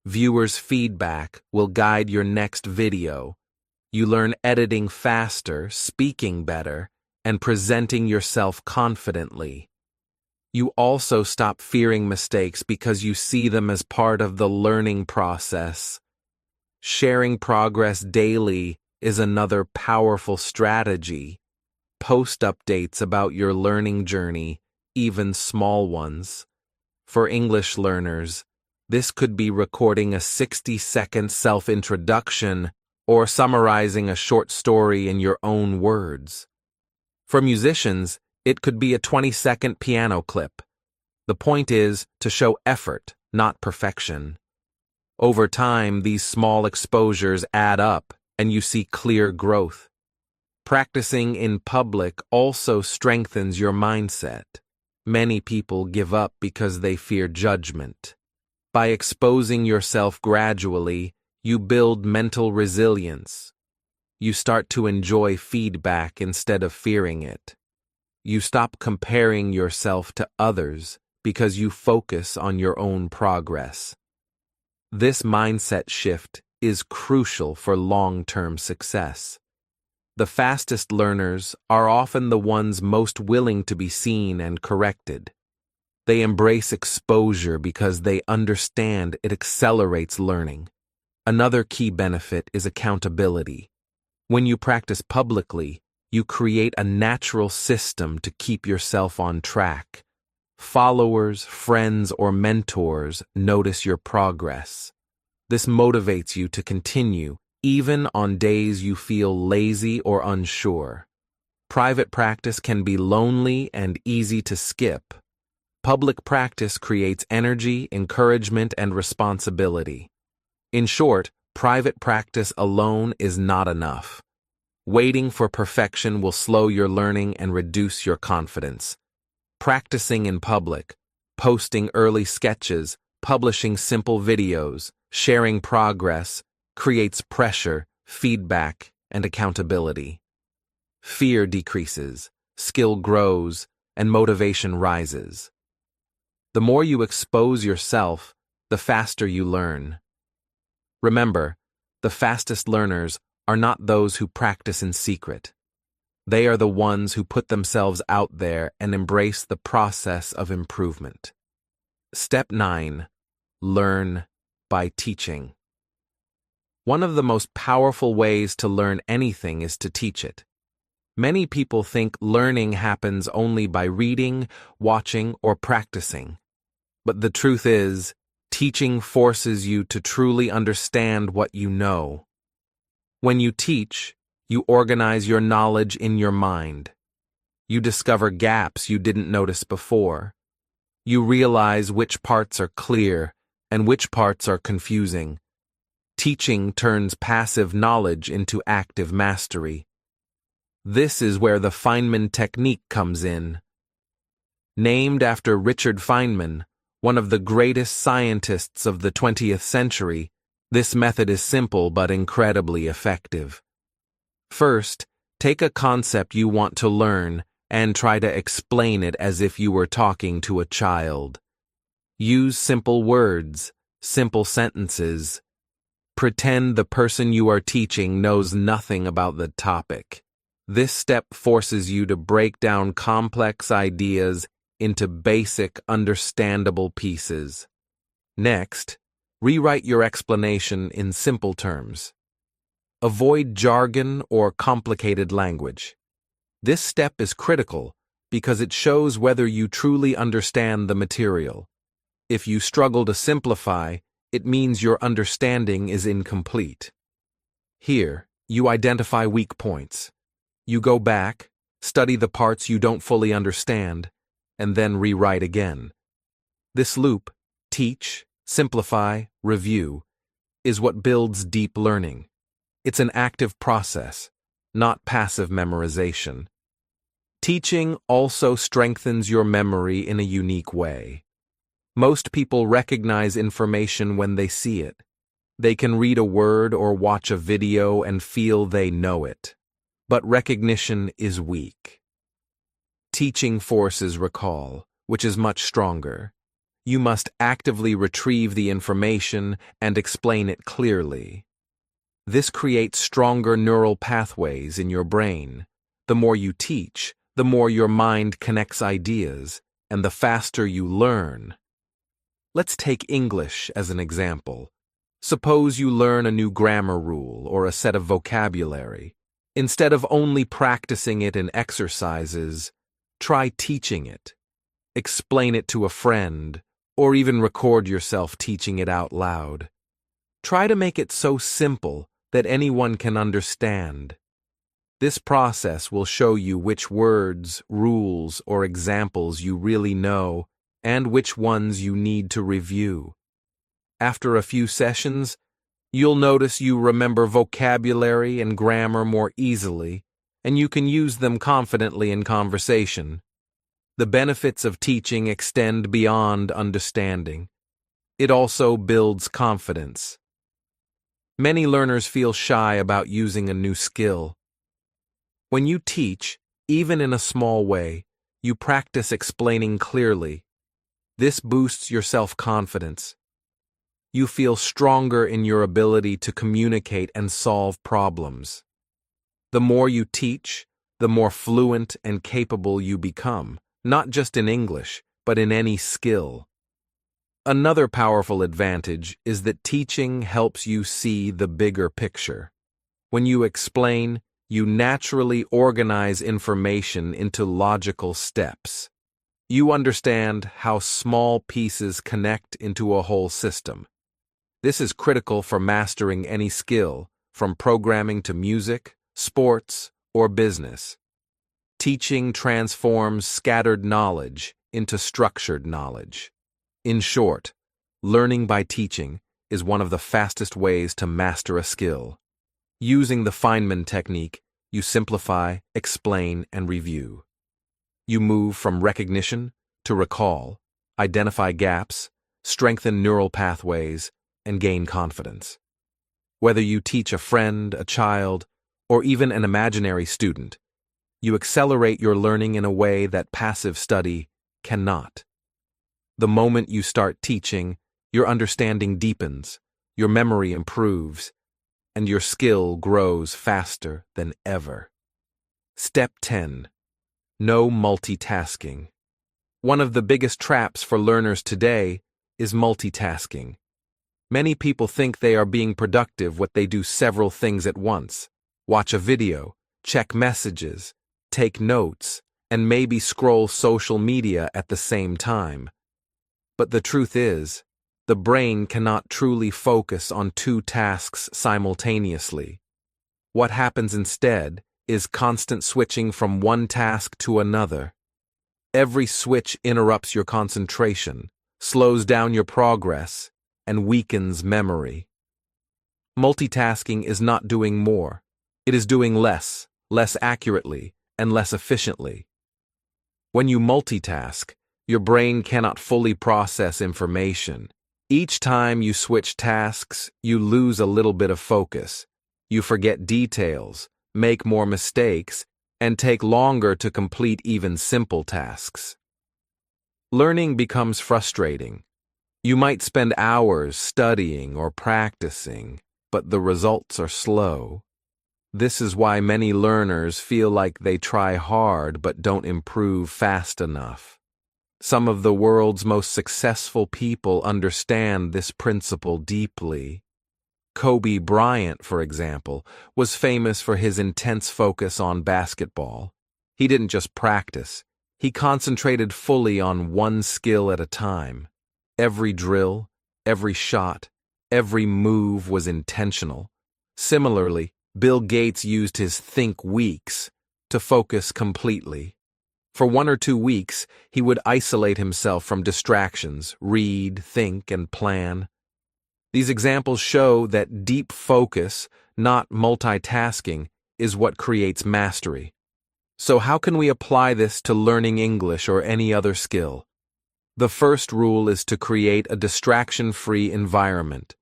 Viewers' feedback will guide your next video. You learn editing faster, speaking better, and presenting yourself confidently. You also stop fearing mistakes because you see them as part of the learning process. Sharing progress daily is another powerful strategy. Post updates about your learning journey, even small ones. For English learners, this could be recording a 60-second self-introduction or summarizing a short story in your own words. For musicians, it could be a 20-second piano clip. The point is to show effort, not perfection. Over time, these small exposures add up, and you see clear growth. Practicing in public also strengthens your mindset. Many people give up because they fear judgment. By exposing yourself gradually, you build mental resilience. You start to enjoy feedback instead of fearing it. You stop comparing yourself to others because you focus on your own progress. This mindset shift is crucial for long-term success. The fastest learners are often the ones most willing to be seen and corrected. They embrace exposure because they understand it accelerates learning. Another key benefit is accountability. When you practice publicly, You create a natural system to keep yourself on track. Followers, friends, or mentors notice your progress. This motivates you to continue, even on days you feel lazy or unsure. Private practice can be lonely and easy to skip. Public practice creates energy, encouragement, and responsibility. In short, private practice alone is not enough. Waiting for perfection will slow your learning and reduce your confidence. Practicing in public, posting early sketches, publishing simple videos, sharing progress, creates pressure, feedback, and accountability. Fear decreases, skill grows, and motivation rises. The more you expose yourself, the faster you learn. Remember, the fastest learners are not those who practice in secret. They are the ones who put themselves out there and embrace the process of improvement. Step 9. Learn by teaching. One of the most powerful ways to learn anything is to teach it. Many people think learning happens only by reading, watching, or practicing. But the truth is, teaching forces you to truly understand what you know. When you teach, you organize your knowledge in your mind. You discover gaps you didn't notice before. You realize which parts are clear and which parts are confusing. Teaching turns passive knowledge into active mastery. This is where the Feynman technique comes in. Named after Richard Feynman, one of the greatest scientists of the 20th century, this method is simple but incredibly effective. First, take a concept you want to learn and try to explain it as if you were talking to a child. Use simple words, simple sentences. Pretend the person you are teaching knows nothing about the topic. This step forces you to break down complex ideas into basic, understandable pieces. Next, rewrite your explanation in simple terms. Avoid jargon or complicated language. This step is critical because it shows whether you truly understand the material. If you struggle to simplify, it means your understanding is incomplete. Here, you identify weak points. You go back, study the parts you don't fully understand, and then rewrite again. This loop, teach, simplify, review, is what builds deep learning. It's an active process, not passive memorization. Teaching also strengthens your memory in a unique way. Most people recognize information when they see it. They can read a word or watch a video and feel they know it. But recognition is weak. Teaching forces recall, which is much stronger. You must actively retrieve the information and explain it clearly. This creates stronger neural pathways in your brain. The more you teach, the more your mind connects ideas, and the faster you learn. Let's take English as an example. Suppose you learn a new grammar rule or a set of vocabulary. Instead of only practicing it in exercises, try teaching it. Explain it to a friend, or even record yourself teaching it out loud. Try to make it so simple that anyone can understand. This process will show you which words, rules, or examples you really know and which ones you need to review. After a few sessions, you'll notice you remember vocabulary and grammar more easily, and you can use them confidently in conversation. The benefits of teaching extend beyond understanding. It also builds confidence. Many learners feel shy about using a new skill. When you teach, even in a small way, you practice explaining clearly. This boosts your self-confidence. You feel stronger in your ability to communicate and solve problems. The more you teach, the more fluent and capable you become, not just in English, but in any skill. Another powerful advantage is that teaching helps you see the bigger picture. When you explain, you naturally organize information into logical steps. You understand how small pieces connect into a whole system. This is critical for mastering any skill, from programming to music, sports, or business. Teaching transforms scattered knowledge into structured knowledge. In short, learning by teaching is one of the fastest ways to master a skill. Using the Feynman technique, you simplify, explain, and review. You move from recognition to recall, identify gaps, strengthen neural pathways, and gain confidence. Whether you teach a friend, a child, or even an imaginary student, you accelerate your learning in a way that passive study cannot. The moment you start teaching, your understanding deepens, your memory improves, and your skill grows faster than ever. Step 10. No multitasking. One of the biggest traps for learners today is multitasking. Many people think they are being productive when they do several things at once. Watch a video, check messages, take notes, and maybe scroll social media at the same time. But the truth is, the brain cannot truly focus on two tasks simultaneously. What happens instead is constant switching from one task to another. Every switch interrupts your concentration, slows down your progress, and weakens memory. Multitasking is not doing more. It is doing less accurately, and less efficiently. When you multitask, your brain cannot fully process information. Each time you switch tasks, you lose a little bit of focus. You forget details, make more mistakes, and take longer to complete even simple tasks. Learning becomes frustrating. You might spend hours studying or practicing, but the results are slow. This is why many learners feel like they try hard but don't improve fast enough. Some of the world's most successful people understand this principle deeply. Kobe Bryant, for example, was famous for his intense focus on basketball. He didn't just practice, he concentrated fully on one skill at a time. Every drill, every shot, every move was intentional. Similarly, Bill Gates used his think weeks to focus completely. For 1 or 2 weeks, he would isolate himself from distractions, read, think, and plan. These examples show that deep focus, not multitasking, is what creates mastery. So how can we apply this to learning English or any other skill? The first rule is to create a distraction-free environment.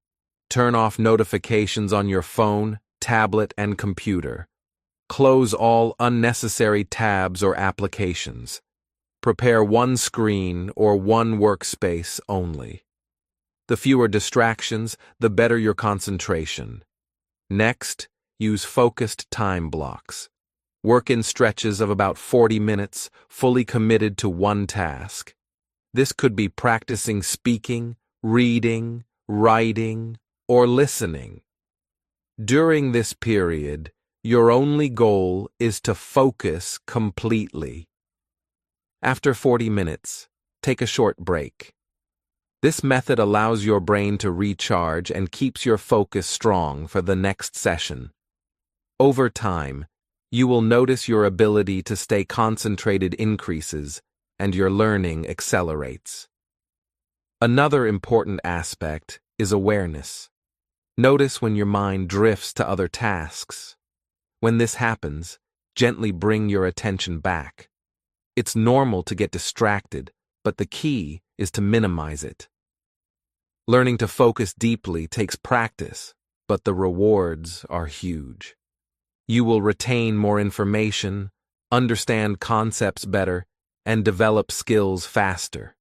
Turn off notifications on your phone, tablet, and computer. Close all unnecessary tabs or applications. Prepare one screen or one workspace only. The fewer distractions, the better your concentration. Next, use focused time blocks. Work in stretches of about 40 minutes, fully committed to one task. This could be practicing speaking, reading, writing, or listening. During this period, your only goal is to focus completely. After 40 minutes, take a short break. This method allows your brain to recharge and keeps your focus strong for the next session. Over time, you will notice your ability to stay concentrated increases and your learning accelerates. Another important aspect is awareness. Notice when your mind drifts to other tasks. When this happens, gently bring your attention back. It's normal to get distracted, but the key is to minimize it. Learning to focus deeply takes practice, but the rewards are huge. You will retain more information, understand concepts better, and develop skills faster.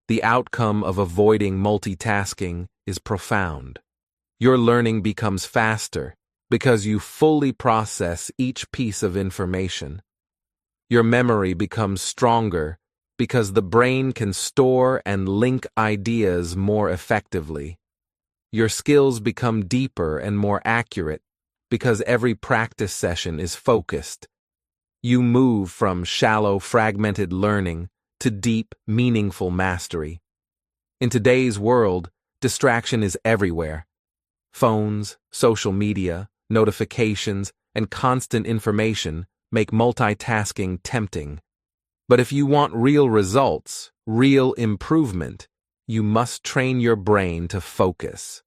The outcome of avoiding multitasking is profound. Your learning becomes faster because you fully process each piece of information. Your memory becomes stronger because the brain can store and link ideas more effectively. Your skills become deeper and more accurate because every practice session is focused. You move from shallow, fragmented learning to deep, meaningful mastery. In today's world, distraction is everywhere. Phones, social media, notifications, and constant information make multitasking tempting. But if you want real results, real improvement, you must train your brain to focus.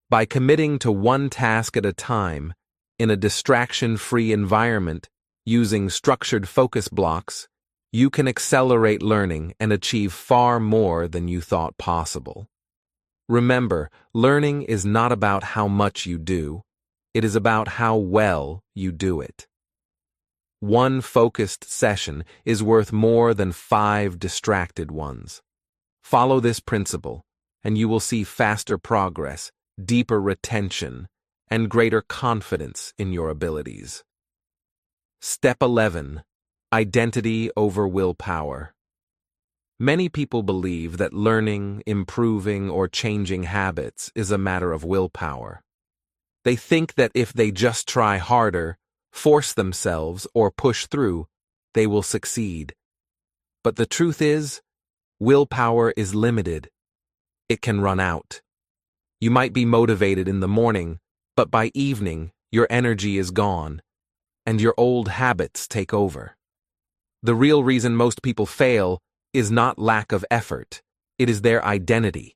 By committing to one task at a time, in a distraction-free environment, using structured focus blocks, you can accelerate learning and achieve far more than you thought possible. Remember, learning is not about how much you do, it is about how well you do it. One focused session is worth more than 5 distracted ones. Follow this principle, and you will see faster progress, deeper retention, and greater confidence in your abilities. Step 11. Identity over willpower. Many people believe that learning, improving, or changing habits is a matter of willpower. They think that if they just try harder, force themselves, or push through, they will succeed. But the truth is, willpower is limited. It can run out. You might be motivated in the morning, but by evening, your energy is gone, and your old habits take over. The real reason most people fail is not lack of effort, it is their identity.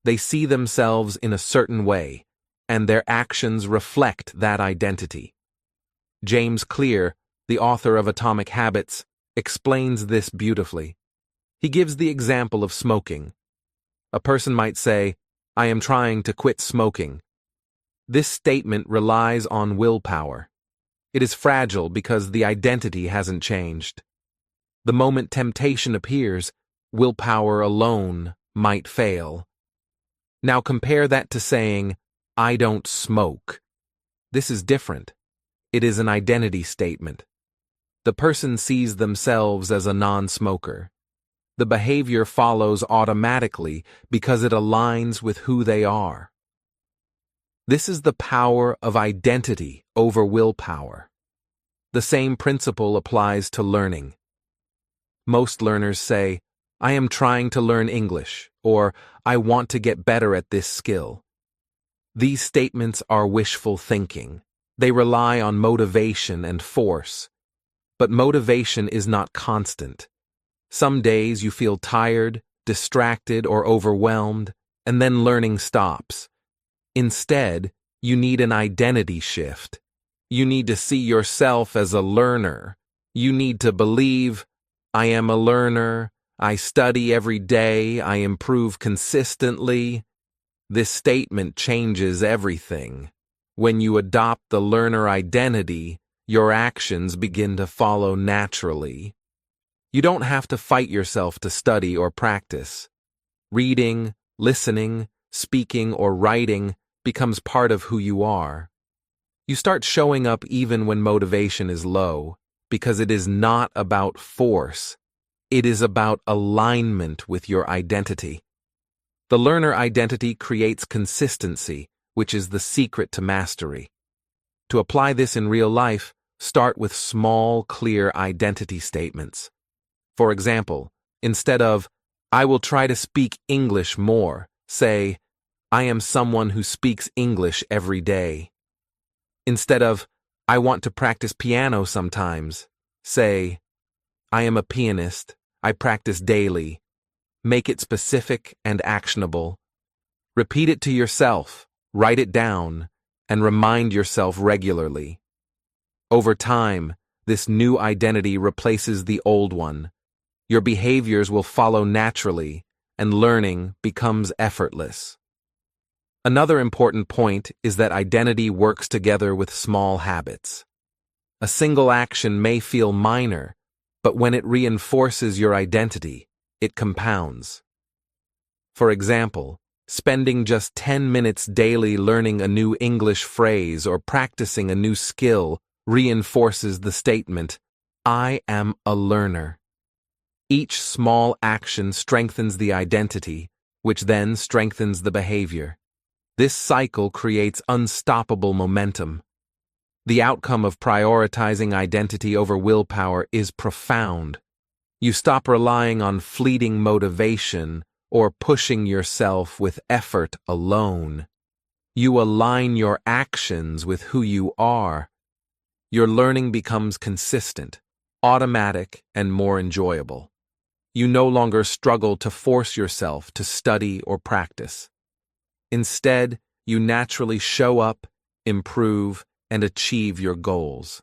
They see themselves in a certain way, and their actions reflect that identity. James Clear, the author of Atomic Habits, explains this beautifully. He gives the example of smoking. A person might say, "I am trying to quit smoking." This statement relies on willpower. It is fragile because the identity hasn't changed. The moment temptation appears, willpower alone might fail. Now compare that to saying, "I don't smoke." This is different. It is an identity statement. The person sees themselves as a non-smoker. The behavior follows automatically because it aligns with who they are. This is the power of identity over willpower. The same principle applies to learning. Most learners say, "I am trying to learn English," or "I want to get better at this skill." These statements are wishful thinking. They rely on motivation and force. But motivation is not constant. Some days you feel tired, distracted, or overwhelmed, and then learning stops. Instead, you need an identity shift. You need to see yourself as a learner. You need to believe, "I am a learner, I study every day, I improve consistently." This statement changes everything. When you adopt the learner identity, your actions begin to follow naturally. You don't have to fight yourself to study or practice. Reading, listening, speaking, or writing becomes part of who you are. You start showing up even when motivation is low, because it is not about force. It is about alignment with your identity. The learner identity creates consistency, which is the secret to mastery. To apply this in real life, start with small, clear identity statements. For example, instead of, "I will try to speak English more," say, "I am someone who speaks English every day." Instead of, "I want to practice piano sometimes," say, "I am a pianist, I practice daily." Make it specific and actionable. Repeat it to yourself, write it down, and remind yourself regularly. Over time, this new identity replaces the old one. Your behaviors will follow naturally, and learning becomes effortless. Another important point is that identity works together with small habits. A single action may feel minor, but when it reinforces your identity, it compounds. For example, spending just 10 minutes daily learning a new English phrase or practicing a new skill reinforces the statement, "I am a learner." Each small action strengthens the identity, which then strengthens the behavior. This cycle creates unstoppable momentum. The outcome of prioritizing identity over willpower is profound. You stop relying on fleeting motivation or pushing yourself with effort alone. You align your actions with who you are. Your learning becomes consistent, automatic, and more enjoyable. You no longer struggle to force yourself to study or practice. Instead, you naturally show up, improve, and achieve your goals.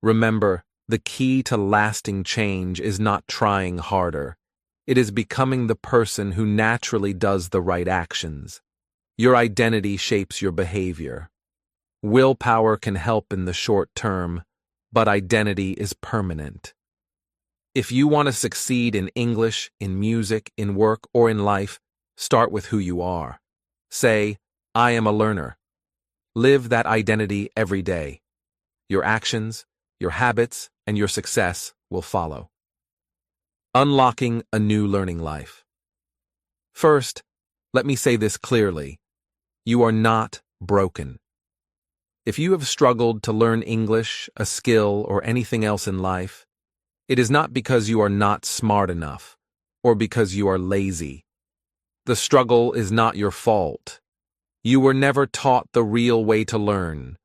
Remember, the key to lasting change is not trying harder. It is becoming the person who naturally does the right actions. Your identity shapes your behavior. Willpower can help in the short term, but identity is permanent. If you want to succeed in English, in music, in work, or in life, start with who you are. Say, I am a learner. Live that identity every day. Your actions, your habits, and your success will follow. Unlocking a new learning life. First, let me say this clearly. You are not broken. If you have struggled to learn English, a skill, or anything else in life, it is not because you are not smart enough, or because you are lazy. The struggle is not your fault. You were never taught the real way to learn.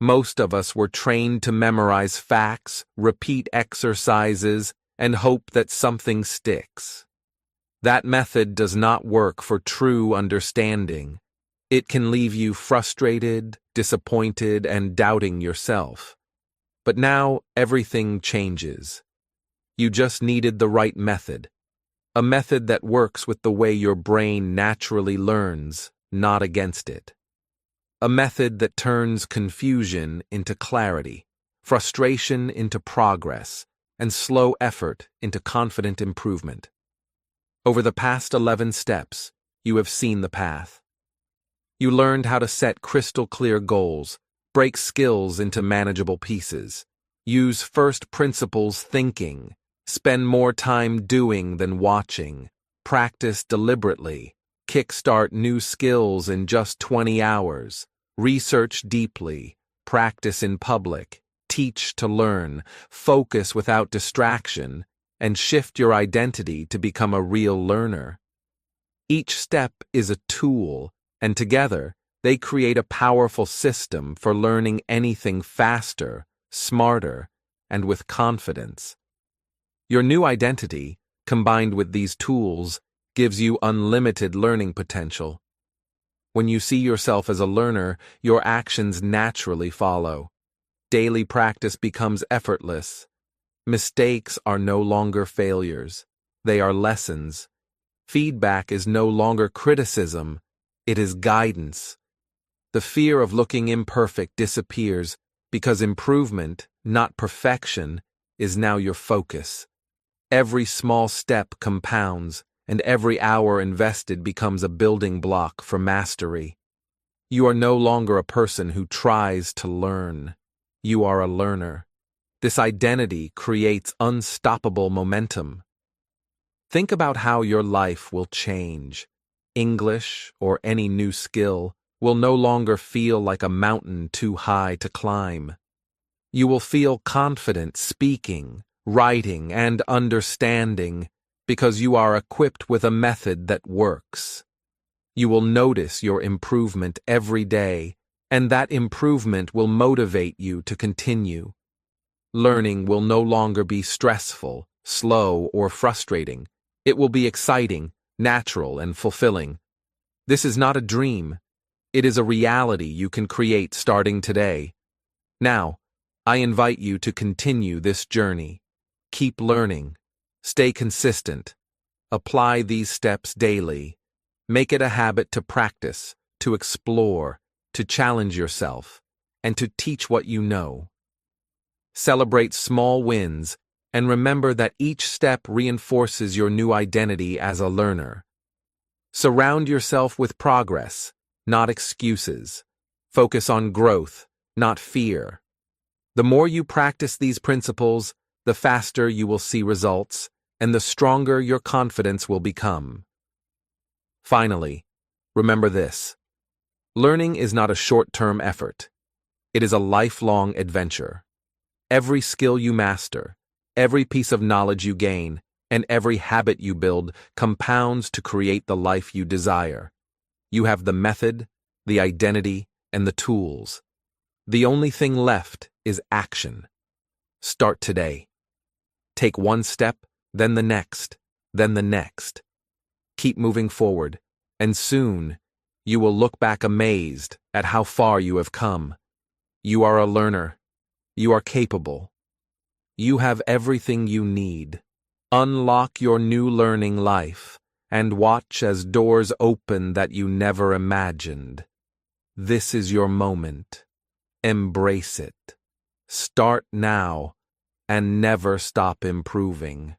Most of us were trained to memorize facts, repeat exercises, and hope that something sticks. That method does not work for true understanding. It can leave you frustrated, disappointed, and doubting yourself. But now everything changes. You just needed the right method. A method that works with the way your brain naturally learns, not against it. A method that turns confusion into clarity, frustration into progress, and slow effort into confident improvement. Over the past 11 steps, you have seen the path. You learned how to set crystal-clear goals, break skills into manageable pieces, use first principles thinking, spend more time doing than watching, practice deliberately, kickstart new skills in just 20 hours, research deeply, practice in public, teach to learn, focus without distraction, and shift your identity to become a real learner. Each step is a tool, and together, they create a powerful system for learning anything faster, smarter, and with confidence. Your new identity, combined with these tools, gives you unlimited learning potential. When you see yourself as a learner, your actions naturally follow. Daily practice becomes effortless. Mistakes are no longer failures. They are lessons. Feedback is no longer criticism. It is guidance. The fear of looking imperfect disappears because improvement, not perfection, is now your focus. Every small step compounds, and every hour invested becomes a building block for mastery. You are no longer a person who tries to learn. You are a learner. This identity creates unstoppable momentum. Think about how your life will change. English, or any new skill, will no longer feel like a mountain too high to climb. You will feel confident speaking, writing, and understanding because you are equipped with a method that works. You will notice your improvement every day, and that improvement will motivate you to continue. Learning will no longer be stressful, slow, or frustrating. It will be exciting, natural, and fulfilling. This is not a dream. It is a reality you can create starting today. Now, I invite you to continue this journey. Keep learning. Stay consistent. Apply these steps daily. Make it a habit to practice, to explore, to challenge yourself, and to teach what you know. Celebrate small wins, and remember that each step reinforces your new identity as a learner. Surround yourself with progress, not excuses. Focus on growth, not fear. The more you practice these principles, the faster you will see results, and the stronger your confidence will become. Finally, remember this. Learning is not a short-term effort. It is a lifelong adventure. Every skill you master, every piece of knowledge you gain, and every habit you build compounds to create the life you desire. You have the method, the identity, and the tools. The only thing left is action. Start today. Take one step, then the next, then the next. Keep moving forward, and soon you will look back amazed at how far you have come. You are a learner. You are capable. You have everything you need. Unlock your new learning life and watch as doors open that you never imagined. This is your moment. Embrace it. Start now and never stop improving.